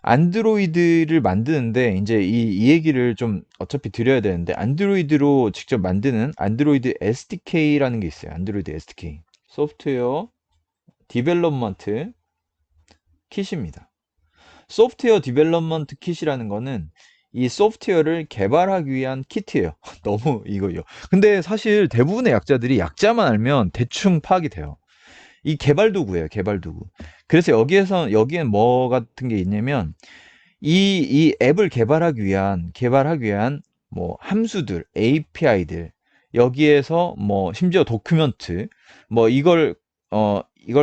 안드로이드를 만드는데 이제 이 얘기를 좀 어차피 드려야 되는데 안드로이드로 직접 만드는 안드로이드 SDK라는 게 있어요. 안드로이드 SDK. 소프트웨어 디벨롭먼트 킷입니다. 소프트웨어 디벨롭먼트 킷이라는 거는 이 소프트웨어를 개발하기 위한 키트예요. 너무 이거요. 근데 사실 대부분의 약자들이 약자만 알면 대충 파악이 돼요. 이 개발 도구예요, 개발 도구. 그래서 여기엔 뭐 같은 게 있냐면 이 앱을 개발하기 위한 뭐 함수들, API들, 여기에서 뭐 심지어 도큐멘트, 뭐 이걸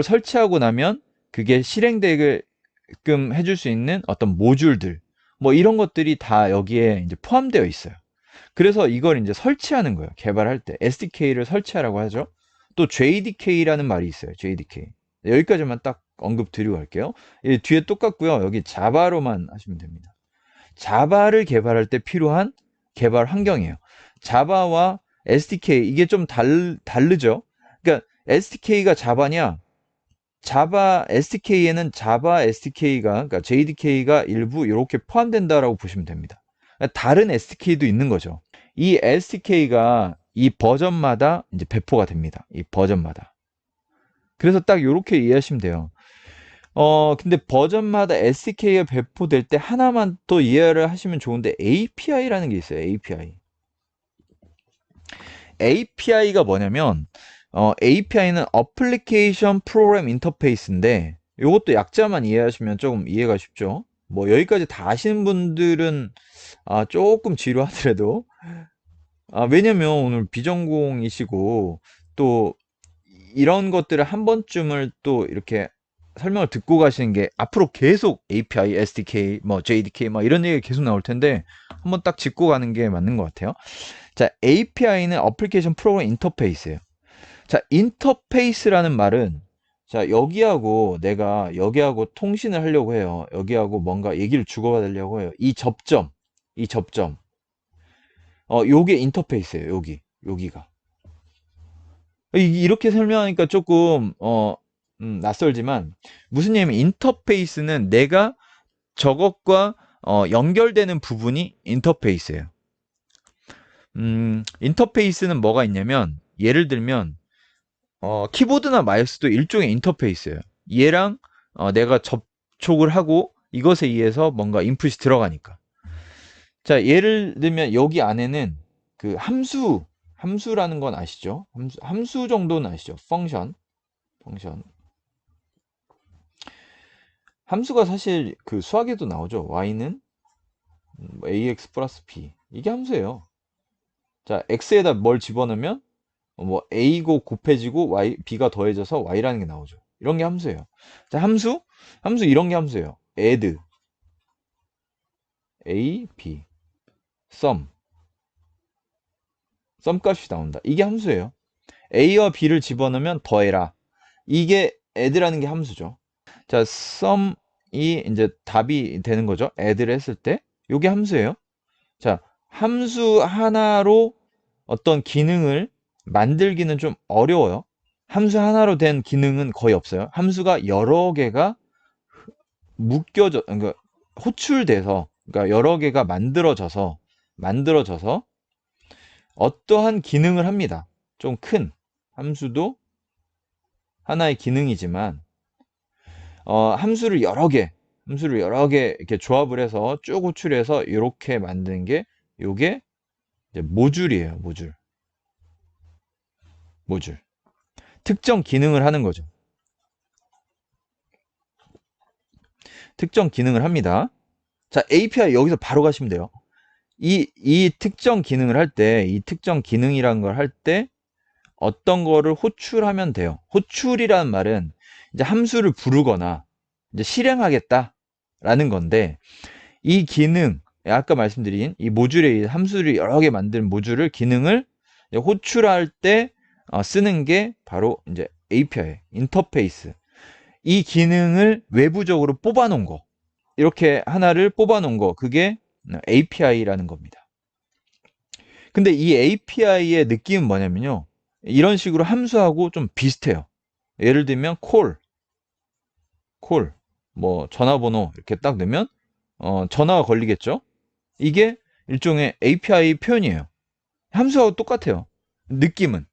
설치하고 나면 그게 실행되게끔 해줄 수 있는 어떤 모듈들, 뭐 이런 것들이 다 여기에 이제 포함되어 있어요. 그래서 이걸 이제 설치하는 거예요. 개발할 때. SDK를 설치하라고 하죠. 또 JDK라는 말이 있어요. JDK. 여기까지만 딱 언급 드리고 갈게요. 뒤에 똑같고요. 여기 자바로만 하시면 됩니다. 자바를 개발할 때 필요한 개발 환경이에요. 자바와 SDK 이게 좀 다르죠. 그러니까 SDK가 자바냐? 자바 SDK에는 자바 SDK가 그러니까 JDK가 일부 이렇게 포함된다라고 보시면 됩니다. 그러니까 다른 SDK도 있는 거죠. 이 SDK가 이 버전마다 이제 배포가 됩니다. 이 버전마다. 그래서 딱 이렇게 이해하시면 돼요. 근데 버전마다 SDK가 배포될 때 하나만 또 이해를 하시면 좋은데 API라는 게 있어요. API. API가 뭐냐면 API는 Application Program Interface인데 이것도 약자만 이해하시면 조금 이해가 쉽죠. 뭐 여기까지 다 아시는 분들은 조금 지루하더라도 왜냐면 오늘 비전공이시고 또 이런 것들을 한 번쯤을 또 이렇게 설명을 듣고 가시는 게 앞으로 계속 API, SDK, 뭐 JDK 뭐 이런 얘기가 계속 나올 텐데 한번 딱 짚고 가는 게 맞는 것 같아요. 자, API는 어플리케이션 프로그램 인터페이스예요. 자, 인터페이스라는 말은 자, 여기하고 통신을 하려고 해요. 여기하고 뭔가 얘기를 주고받으려고 해요. 이 접점. 요게 인터페이스예요. 여기가. 이렇게 설명하니까 조금 낯설지만 무슨 얘기냐면 인터페이스는 내가 저것과 연결되는 부분이 인터페이스예요. 인터페이스는 뭐가 있냐면 예를 들면 키보드나 마우스도 일종의 인터페이스예요. 얘랑 내가 접촉을 하고 이것에 의해서 뭔가 인풋이 들어가니까. 자, 예를 들면 여기 안에는 그 함수라는 건 아시죠? 함수 정도는 아시죠? 펑션. 함수가 사실 그 수학에도 나오죠. y는 ax 플러스 b. 이게 함수예요. 자, x에다 뭘 집어넣으면 뭐 a고 곱해지고 b가 더해져서 y라는 게 나오죠. 이런 게 함수예요. 자, 함수 이런 게 함수예요. add, a, b, sum, sum 값이 나온다. 이게 함수예요. a와 b를 집어넣으면 더해라. 이게 add라는 게 함수죠. 자, sum이 이제 답이 되는 거죠. add를 했을 때. 이게 함수예요. 자, 함수 하나로 어떤 기능을 만들기는 좀 어려워요. 함수 하나로 된 기능은 거의 없어요. 함수가 여러 개가 그러니까 호출돼서, 그러니까 여러 개가 만들어져서 어떠한 기능을 합니다. 좀 큰 함수도 하나의 기능이지만, 함수를 여러 개 이렇게 조합을 해서 쭉 호출해서 이렇게 만드는 게, 요게 이제 모듈이에요. 모듈. 특정 기능을 하는 거죠. 특정 기능을 합니다. 자, API 여기서 바로 가시면 돼요. 이 특정 기능을 할 때, 이 특정 기능이라는 걸 할 때 어떤 거를 호출하면 돼요. 호출이라는 말은 이제 함수를 부르거나 이제 실행하겠다라는 건데 이 기능, 아까 말씀드린 이 모듈의 함수를 여러 개 만든 모듈을 기능을 호출할 때 쓰는 게 바로 이제 API, 인터페이스. 이 기능을 외부적으로 뽑아놓은 거. 이렇게 하나를 뽑아놓은 거. 그게 API라는 겁니다. 근데 이 API의 느낌은 뭐냐면요. 이런 식으로 함수하고 좀 비슷해요. 예를 들면 콜, 뭐 전화번호 이렇게 딱 넣으면 전화가 걸리겠죠? 이게 일종의 API 표현이에요. 함수하고 똑같아요. 느낌은.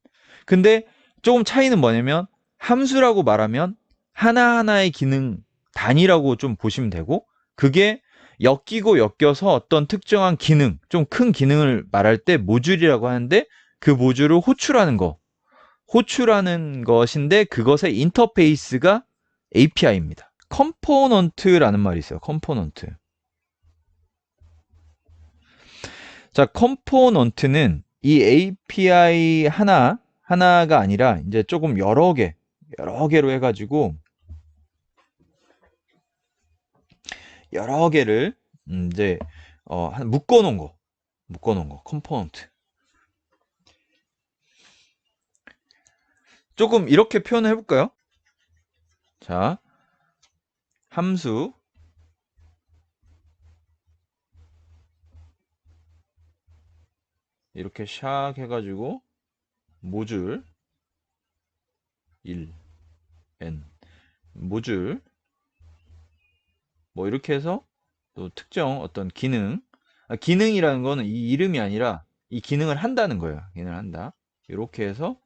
근데 조금 차이는 뭐냐면 함수라고 말하면 하나하나의 기능 단위라고 좀 보시면 되고 그게 엮이고 엮여서 어떤 특정한 기능, 좀 큰 기능을 말할 때 모듈이라고 하는데 그 모듈을 호출하는 것인데 그것의 인터페이스가 API입니다. 컴포넌트라는 말이 있어요. 컴포넌트. 자, 컴포넌트는 이 API 하나가 아니라 이제 조금 여러 개로 해가지고 여러 개를 이제 묶어놓은 거, 컴포넌트. 조금 이렇게 표현을 해볼까요? 자, 함수 이렇게 샥 해가지고 모듈 1, n 모듈 뭐 이렇게 해서 또 특정 어떤 기능이라는 거는 이 이름이 아니라 이 기능을 한다는 거예요. 기능을 한다. 이렇게 해서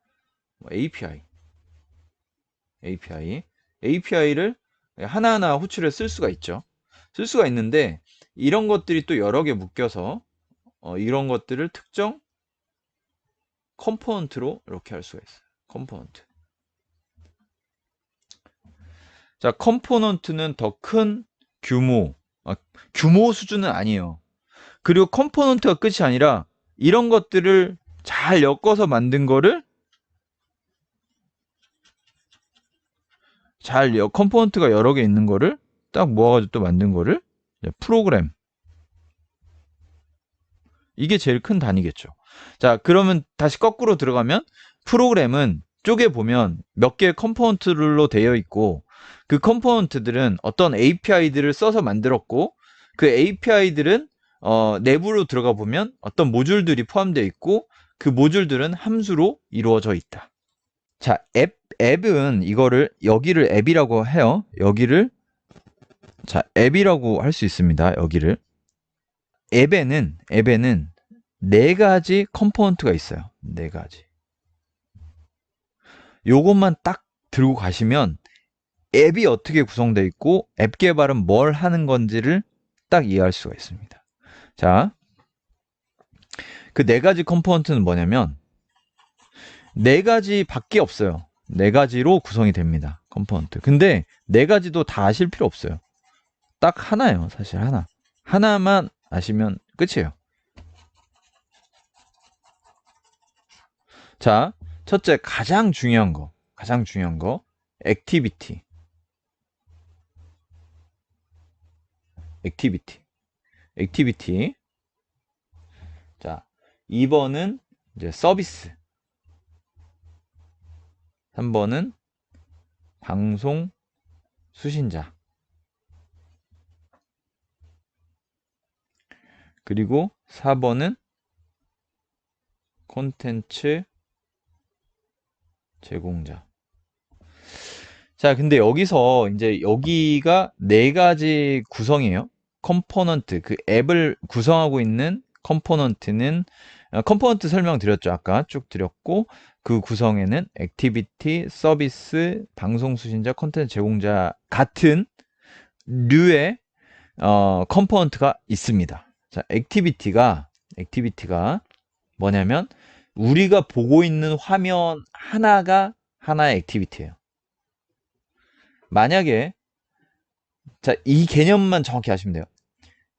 API를 하나하나 호출해 쓸 수가 있죠. 쓸 수가 있는데 이런 것들이 또 여러 개 묶여서 이런 것들을 특정 컴포넌트로 이렇게 할 수가 있어요. 컴포넌트. 자, 컴포넌트는 더 큰 규모 수준은 아니에요. 그리고 컴포넌트가 끝이 아니라 이런 것들을 잘 엮어서 만든 거를 컴포넌트가 여러 개 있는 거를 딱 모아가지고 또 만든 거를 프로그램. 이게 제일 큰 단위겠죠. 자, 그러면 다시 거꾸로 들어가면 프로그램은 쪼개 보면 몇 개의 컴포넌트로 되어 있고 그 컴포넌트들은 어떤 API들을 써서 만들었고 그 API들은 내부로 들어가 보면 어떤 모듈들이 포함되어 있고 그 모듈들은 함수로 이루어져 있다. 자, 앱은 여기를 앱이라고 해요. 여기를 앱이라고 할 수 있습니다. 여기를. 앱에는 네 가지 컴포넌트가 있어요. 네 가지. 요것만 딱 들고 가시면 앱이 어떻게 구성되어 있고 앱 개발은 뭘 하는 건지를 딱 이해할 수가 있습니다. 자, 그 네 가지 컴포넌트는 뭐냐면 네 가지밖에 없어요. 네 가지로 구성이 됩니다. 컴포넌트. 근데 네 가지도 다 아실 필요 없어요. 딱 하나예요. 사실 하나. 하나만 아시면 끝이에요. 자, 첫째 가장 중요한 거. 액티비티. 자, 2번은 이제 서비스. 3번은 방송 수신자. 그리고 4번은 콘텐츠 제공자. 자, 근데 여기가 네 가지 구성이에요. 컴포넌트, 그 앱을 구성하고 있는 컴포넌트는 컴포넌트 설명드렸죠. 아까 쭉 드렸고 그 구성에는 액티비티, 서비스, 방송 수신자, 콘텐츠 제공자 같은 류의 컴포넌트가 있습니다. 자, 액티비티가 뭐냐면 우리가 보고 있는 화면 하나가 하나의 액티비티예요. 만약에 이 개념만 정확히 아시면 돼요.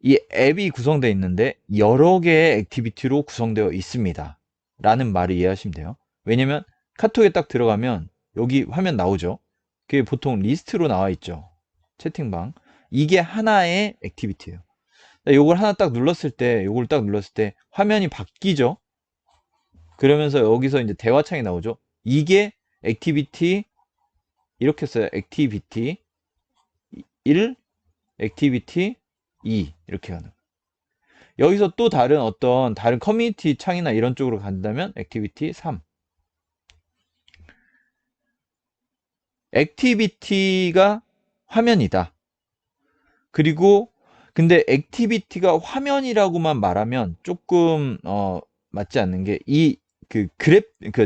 이 앱이 구성되어 있는데 여러 개의 액티비티로 구성되어 있습니다. 라는 말을 이해하시면 돼요. 왜냐면 카톡에 딱 들어가면 여기 화면 나오죠. 그게 보통 리스트로 나와 있죠. 채팅방. 이게 하나의 액티비티예요. 요걸 딱 눌렀을 때 화면이 바뀌죠. 그러면서 여기서 이제 대화창이 나오죠. 이게 액티비티 이렇게 써요. 액티비티 1, 액티비티 2 이렇게 가는. 여기서 또 다른 커뮤니티 창이나 이런 쪽으로 간다면 액티비티 3. 액티비티가 화면이다. 그리고 근데 액티비티가 화면이라고만 말하면 조금 맞지 않는 게 이 그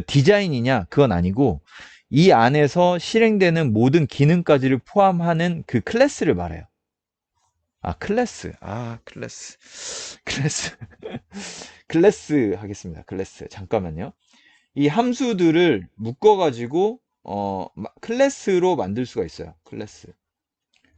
디자인이냐 그건 아니고 이 안에서 실행되는 모든 기능까지를 포함하는 그 클래스를 말해요. 아, 클래스. 아, 클래스. 클래스. 클래스 하겠습니다. 클래스. 잠깐만요. 이 함수들을 묶어가지고 클래스로 만들 수가 있어요. 클래스.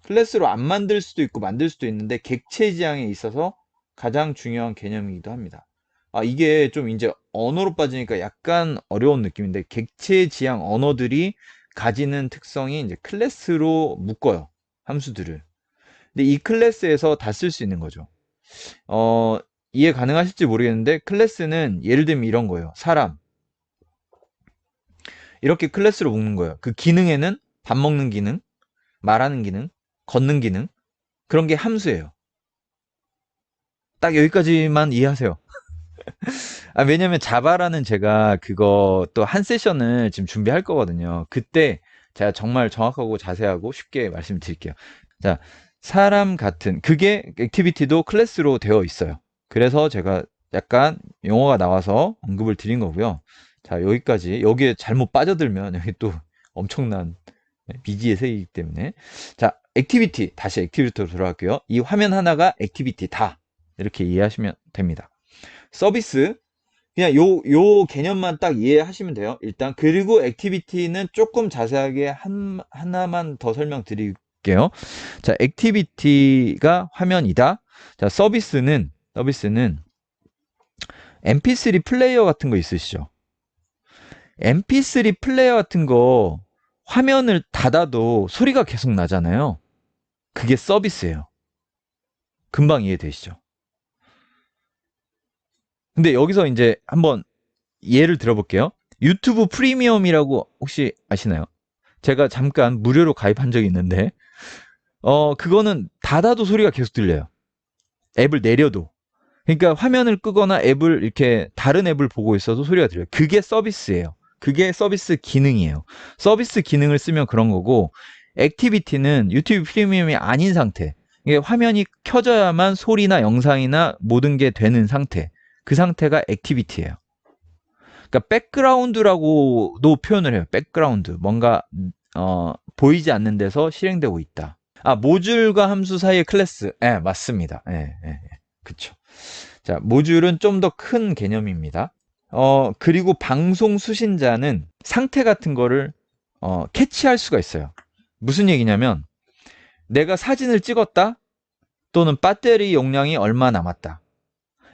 클래스로 안 만들 수도 있고 만들 수도 있는데 객체 지향에 있어서 가장 중요한 개념이기도 합니다. 아, 이게 좀 이제 언어로 빠지니까 약간 어려운 느낌인데 객체 지향 언어들이 가지는 특성이 이제 클래스로 묶어요. 함수들을. 근데 이 클래스에서 다 쓸 수 있는 거죠. 어, 이해 가능하실지 모르겠는데 클래스는 예를 들면 이런 거예요. 사람. 이렇게 클래스로 묶는 거예요. 그 기능에는 밥 먹는 기능, 말하는 기능, 걷는 기능, 그런 게 함수예요. 딱 여기까지만 이해하세요. 아, 왜냐면 자바라는 제가 그거 또 한 세션을 지금 준비할 거거든요. 그때 제가 정말 정확하고 자세하고 쉽게 말씀드릴게요. 자, 사람 같은, 그게 액티비티도 클래스로 되어 있어요. 그래서 제가 약간 용어가 나와서 언급을 드린 거고요. 자, 여기까지. 여기에 잘못 빠져들면 여기 또 엄청난 미지의 세계이기 때문에. 자, 액티비티. 다시 액티비티로 돌아갈게요. 이 화면 하나가 액티비티다. 이렇게 이해하시면 됩니다. 서비스. 그냥 요 개념만 딱 이해하시면 돼요. 일단. 그리고 액티비티는 조금 자세하게 하나만 더 설명드릴게요. 자, 액티비티가 화면이다. 자, 서비스는 MP3 플레이어 같은 거 있으시죠? MP3 플레이어 같은 거 화면을 닫아도 소리가 계속 나잖아요. 그게 서비스예요. 금방 이해되시죠? 근데 여기서 이제 한번 예를 들어볼게요. 유튜브 프리미엄이라고 혹시 아시나요? 제가 잠깐 무료로 가입한 적이 있는데, 그거는 닫아도 소리가 계속 들려요. 앱을 내려도. 그러니까 화면을 끄거나 앱을 이렇게 다른 앱을 보고 있어도 소리가 들려요. 그게 서비스예요. 그게 서비스 기능이에요. 서비스 기능을 쓰면 그런 거고, 액티비티는 유튜브 프리미엄이 아닌 상태. 이게 화면이 켜져야만 소리나 영상이나 모든 게 되는 상태. 그 상태가 액티비티예요. 그러니까 백그라운드라고도 표현을 해요. 백그라운드. 뭔가 보이지 않는 데서 실행되고 있다. 아, 모듈과 함수 사이의 클래스. 예, 맞습니다. 예, 예, 예. 그쵸. 자, 모듈은 좀 더 큰 개념입니다. 그리고 방송 수신자는 상태 같은 거를 캐치할 수가 있어요. 무슨 얘기냐면 내가 사진을 찍었다 또는 배터리 용량이 얼마 남았다.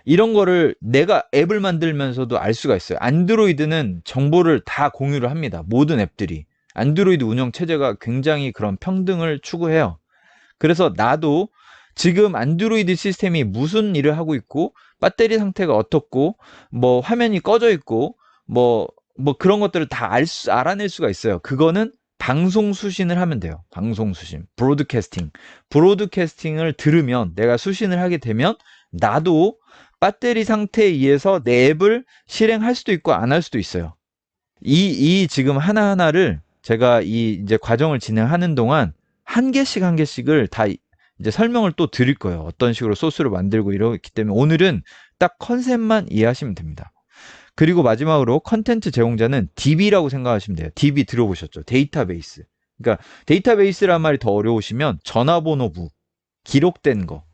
이런 거를 내가 앱을 만들면서도 알 수가 있어요. 안드로이드는 정보를 다 공유를 합니다. 모든 앱들이. 안드로이드 운영 체제가 굉장히 그런 평등을 추구해요. 그래서 나도 지금 안드로이드 시스템이 무슨 일을 하고 있고 배터리 상태가 어떻고 뭐 화면이 꺼져 있고 뭐 그런 것들을 다 알아낼 수가 있어요. 그거는 방송 수신을 하면 돼요. 방송 수신, 브로드캐스팅을 들으면 내가 수신을 하게 되면 나도 배터리 상태에 의해서 내 앱을 실행할 수도 있고 안 할 수도 있어요. 이 지금 하나하나를 제가 이 이제 과정을 진행하는 동안 한 개씩을 다 이제 설명을 또 드릴 거예요. 어떤 식으로 소스를 만들고 이러기 때문에 오늘은 딱 컨셉만 이해하시면 됩니다. 그리고 마지막으로 컨텐츠 제공자는 DB라고 생각하시면 돼요. DB 들어보셨죠? 데이터베이스. 그러니까 데이터베이스란 말이 더 어려우시면 전화번호부, 기록된 거,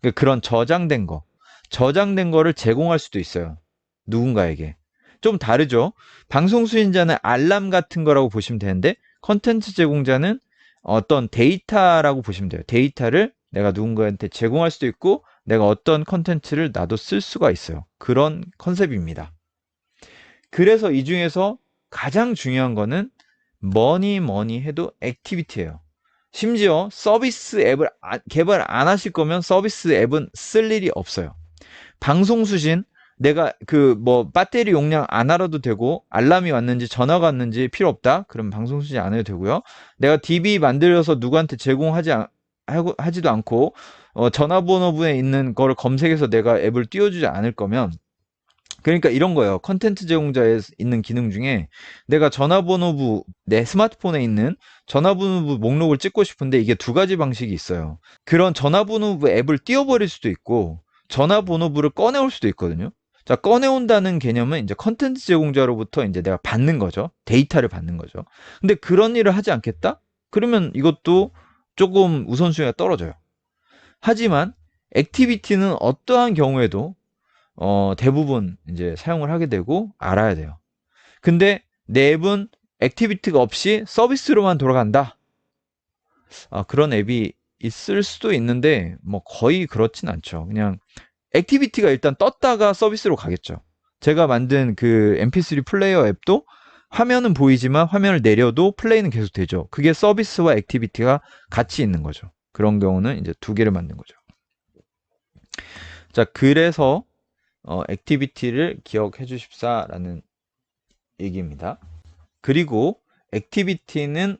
그러니까 그런 저장된 거를 제공할 수도 있어요. 누군가에게. 좀 다르죠? 방송 수신자는 알람 같은 거라고 보시면 되는데 컨텐츠 제공자는 어떤 데이터라고 보시면 돼요. 데이터를 내가 누군가한테 제공할 수도 있고 내가 어떤 컨텐츠를 나도 쓸 수가 있어요. 그런 컨셉입니다. 그래서 이 중에서 가장 중요한 거는 뭐니 해도 액티비티예요. 심지어 서비스 앱을 개발 안 하실 거면 서비스 앱은 쓸 일이 없어요. 방송 수신, 내가 배터리 용량 안 알아도 되고 알람이 왔는지 전화가 왔는지 필요 없다. 그럼 방송 수신 안 해도 되고요. 내가 DB 만들어서 누구한테 하지도 않고 전화번호부에 있는 거를 검색해서 내가 앱을 띄워주지 않을 거면 그러니까 이런 거예요. 컨텐츠 제공자에 있는 기능 중에 내가 전화번호부, 내 스마트폰에 있는 전화번호부 목록을 찍고 싶은데 이게 두 가지 방식이 있어요. 그런 전화번호부 앱을 띄워버릴 수도 있고 전화번호부를 꺼내올 수도 있거든요. 자, 꺼내온다는 개념은 이제 컨텐츠 제공자로부터 이제 내가 받는 거죠. 데이터를 받는 거죠. 근데 그런 일을 하지 않겠다? 그러면 이것도 조금 우선순위가 떨어져요. 하지만 액티비티는 어떠한 경우에도 대부분 이제 사용을 하게 되고 알아야 돼요. 근데 내 앱은 액티비티가 없이 서비스로만 돌아간다. 그런 앱이 있을 수도 있는데 뭐 거의 그렇진 않죠. 그냥 액티비티가 일단 떴다가 서비스로 가겠죠. 제가 만든 그 MP3 플레이어 앱도 화면은 보이지만 화면을 내려도 플레이는 계속 되죠. 그게 서비스와 액티비티가 같이 있는 거죠. 그런 경우는 이제 두 개를 만든 거죠. 자, 그래서 액티비티를 기억해 주십사라는 얘기입니다. 그리고 액티비티는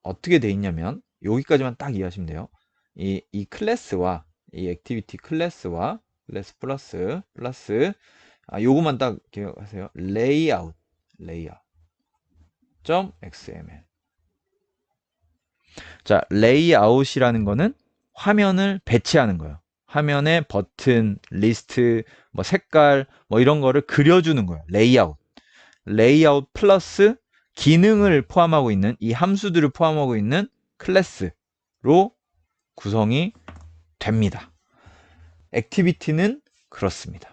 어떻게 돼 있냐면 여기까지만 딱 이해하시면 돼요. 이 클래스와 이 액티비티 클래스 플러스 요거만 딱 기억하세요. 레이아웃 .xml. 자, 레이아웃이라는 거는 화면을 배치하는 거예요. 화면에 버튼, 리스트, 뭐 색깔, 뭐 이런 거를 그려주는 거예요. 레이아웃 플러스 기능을 포함하고 있는 이 함수들을 포함하고 있는 클래스로 구성이 됩니다. 액티비티는 그렇습니다.